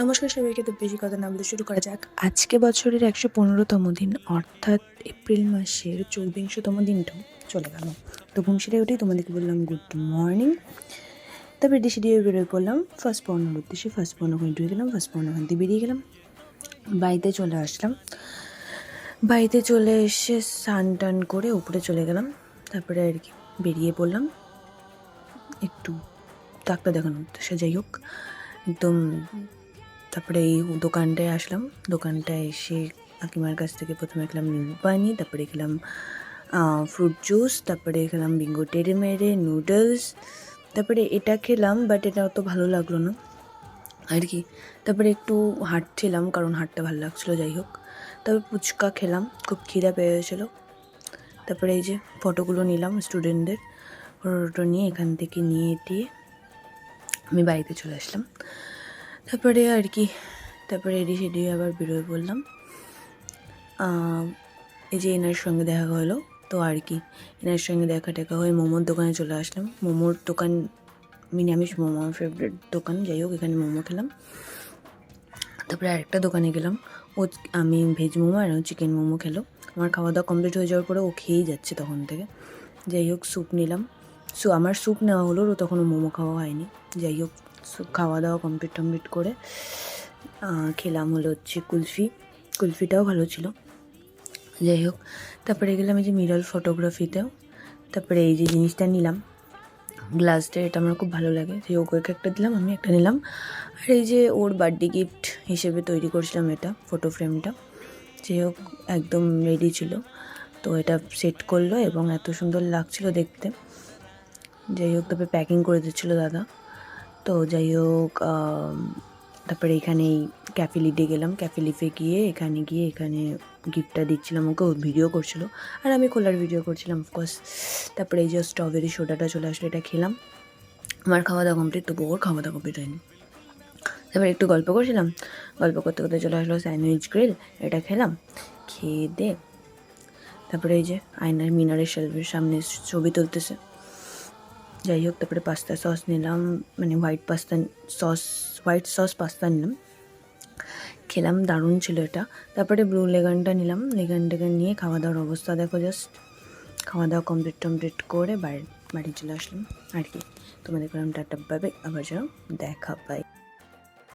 নমস্কার সবাইকে। তো বেশি কথা না বলে শুরু করা যাক। আজকে বছরের ১১৫তম দিন, অর্থাৎ এপ্রিল মাসের ২৪তম দিনটাও চলে গেল। তো ঘুম সেরে উঠেই তোমাদেরকে বললাম গুড মর্নিং। তারপরে রেডি সেডি হয়ে বেরোয় পড়লাম ফার্স্ট পড়ানোর উদ্দেশ্যে। ফার্স্ট পড়ানো ওখানে ঢুকে গেলাম, ফার্স্ট পড়ানো ওখান থেকে বেরিয়ে গেলাম, বাড়িতে চলে আসলাম। বাড়িতে চলে এসে স্নান টান করে উপরে চলে গেলাম। তারপরে আর কি বেরিয়ে পড়লাম একটু ডাক্তার দেখানোর উদ্দেশ্যে। যাই হোক, একদম তারপরে এই দোকানটায় আসলাম। দোকানটায় এসে কাকিমার কাছ থেকে প্রথমে খেলাম নিম্বু পানি, তারপরে খেলাম ফ্রুট জুস, তারপরে খেলাম বিঙ্গো টেড়ে মেরে নুডলস, তারপরে এটা খেলাম, বাট এটা অত ভালো লাগলো না আর কি। তারপরে একটু হাঁটছিলাম, কারণ হাঁটতে ভালো লাগছিলো। যাই হোক, তারপরে ফুচকা খেলাম, খুব খিদা পেয়ে গেছিলো। তারপরে এই যে ফটোগুলো নিলাম স্টুডেন্টদের, ফটো নিয়ে এখান থেকে নিয়ে টিয়ে আমি বাড়িতে চলে আসলাম। তারপরে আর কি, তারপরে রেডি সেডি আবার বেরোয় পড়লাম। এই যে এনার সঙ্গে দেখা হলো, তো আর কি এনার সঙ্গে দেখা টেকা হয়ে মোমোর দোকানে চলে আসলাম। মোমোর দোকান, নিরামিষ মোমো আমার ফেভারিট দোকান। যাই হোক, এখানে মোমো খেলাম। তারপরে আরেকটা দোকানে গেলাম, আমি ভেজ মোমো আর চিকেন মোমো খেলো। আমার খাওয়া দাওয়া কমপ্লিট হয়ে যাওয়ার পরে ও খেয়েই যাচ্ছে তখন থেকে। যাই হোক, স্যুপ নিলাম। আমার স্যুপ নেওয়া হলো, ও তখনও মোমো খাওয়া হয়নি। যাই হোক, স্যুপ খাওয়া দাওয়া কমপ্লিট করে খেলাম হলো হচ্ছে কুলফিটাও ভালো ছিল। যাই হোক, তারপরে গেলাম এই যে মিরর ফটোগ্রাফিতেও। তারপরে এই যে জিনিসটা নিলাম, গ্লাসটা, এটা আমার খুব ভালো লাগে। যে ওকে একটা দিলাম, আমি একটা নিলাম। আর এই যে ওর বার্থডে গিফট হিসেবে তৈরি করছিলাম এটা, ফটো ফ্রেমটা। যাই হোক, একদম রেডি ছিল, তো এটা সেট করলো এবং এত সুন্দর লাগছিল দেখতে। যাই হোক, তারপরে প্যাকিং করে দিচ্ছিলো দাদা। তো যাই হোক, তারপরে এখানে এই ক্যাফে লিডে গেলাম। ক্যাফে লিফে গিয়ে এখানে গিফটটা দিচ্ছিলাম ওকে, ও ভিডিও করছিলো আর আমি খোলার ভিডিও করছিলাম অফকোর্স। তারপরে এই যে স্ট্রবেরি সোডাটা চলে আসলো, এটা খেলাম। আমার খাওয়া দাওয়া কমপ্লিট, তবু ওর খাওয়া দাওয়া কমপ্লিট হয়নি। তারপরে একটু গল্প করছিলাম, গল্প করতে করতে চলে আসলো স্যান্ডউইচ গ্রিল, এটা খেলাম। খেয়ে দে তারপরে এই যে আয়নার মিনারের শেলফের সামনে ছবি তুলতেছে। যাই হোক, তারপরে পাস্তা সস নিলাম, মানে হোয়াইট সস পাস্তা নিলাম, খেলাম, দারুণ ছিল এটা। তারপরে ব্লু লেগানটা নিলাম, লেগানটাকে নিয়ে খাওয়া দাওয়ার অবস্থা দেখো জাস্ট। খাওয়া দাওয়া কমপ্লিট করে বাড়ি চলে আসলাম আর কি। তোমাদের করলাম টাটা, বাই বাই, আবার যেন দেখা পাই।